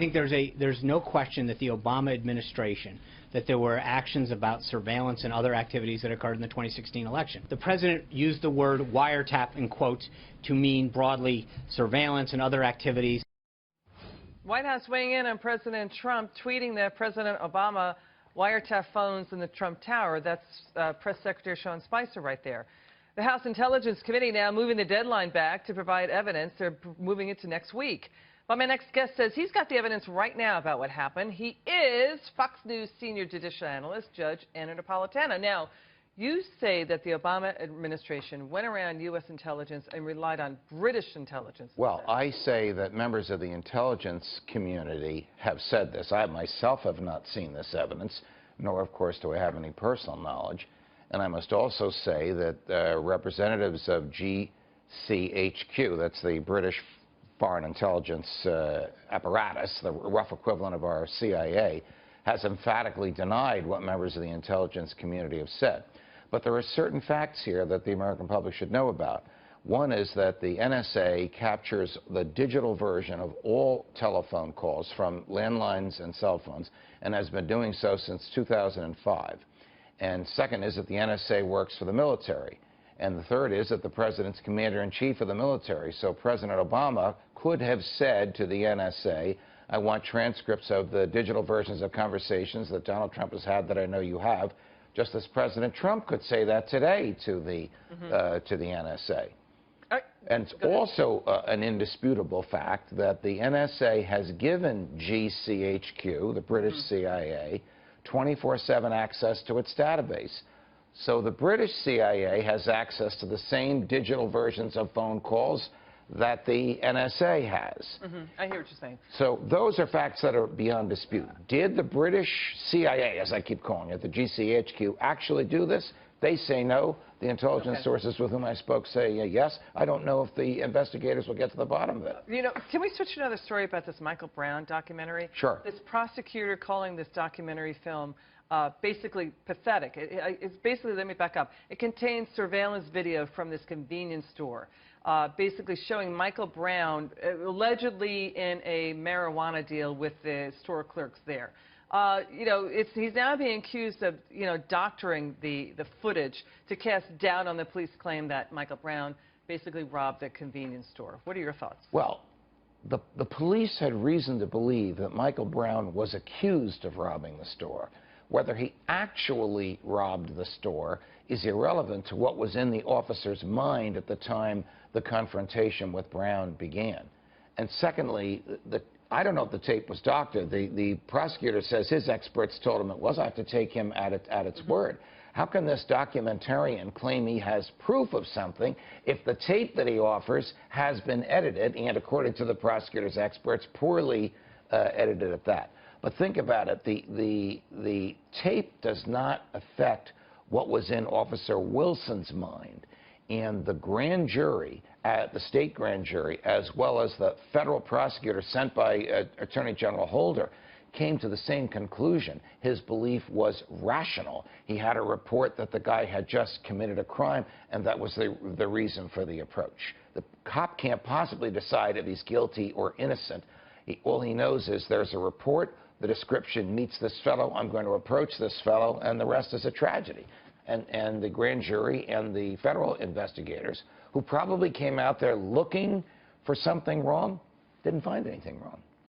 think there's no question that the Obama administration, that there were actions about surveillance and other activities that occurred in the 2016 election. The president used the word wiretap in quotes to mean broadly surveillance and other activities. White House weighing in on President Trump, tweeting that President Obama wiretapped phones in the Trump Tower. That's Press Secretary Sean Spicer right there. The House Intelligence Committee now moving the deadline back to provide evidence. They're moving it to next week. But my next guest says he's got the evidence right now about what happened. He is Fox News senior judicial analyst, Judge Napolitano. Now, you say that the Obama administration went around U.S. intelligence and relied on British intelligence. Well, I say that members of the intelligence community have said this. I myself have not seen this evidence, nor, of course, do I have any personal knowledge. And I must also say that representatives of GCHQ, that's the British Foreign Intelligence apparatus, the rough equivalent of our CIA, has emphatically denied what members of the intelligence community have said. But there are certain facts here that the American public should know about. One is that the NSA captures the digital version of all telephone calls from landlines and cell phones and has been doing so since 2005. And second is that the NSA works for the military. And the third is that the president's commander-in-chief of the military. So President Obama could have said to the NSA, I want transcripts of the digital versions of conversations that Donald Trump has had that I know you have, just as President Trump could say that today to the NSA. And it's also an indisputable fact that the NSA has given GCHQ, the British CIA, 24/7 access to its database. So the British CIA has access to the same digital versions of phone calls that the NSA has. I hear what you're saying. So those are facts that are beyond dispute. Did the British CIA, as I keep calling it, the GCHQ, actually do this? They say no. The intelligence sources with whom I spoke say yes. I don't know if the investigators will get to the bottom of it. You know, can we switch to another story about this Michael Brown documentary? Sure. This prosecutor calling this documentary film basically pathetic. It's basically, let me back up. It contains surveillance video from this convenience store, basically showing Michael Brown allegedly in a marijuana deal with the store clerks there. You know, he's now being accused of, you know, doctoring the footage to cast doubt on the police claim that Michael Brown basically robbed a convenience store. What are your thoughts? Well, the police had reason to believe that Michael Brown was accused of robbing the store. Whether he actually robbed the store is irrelevant to what was in the officer's mind at the time the confrontation with Brown began. And secondly, I don't know if the tape was doctored. The prosecutor says his experts told him it was. I have to take him at its word. How can this documentarian claim he has proof of something if the tape that he offers has been edited and, according to the prosecutor's experts, poorly edited at that? But think about it. The tape does not affect what was in Officer Wilson's mind. And the grand jury, the state grand jury, as well as the federal prosecutor sent by Attorney General Holder, came to the same conclusion. His belief was rational. He had a report that the guy had just committed a crime, and that was the reason for the approach. The cop can't possibly decide if he's guilty or innocent. All he knows is there's a report, the description meets this fellow, I'm going to approach this fellow, and the rest is a tragedy. And the grand jury and the federal investigators, who probably came out there looking for something wrong, didn't find anything wrong.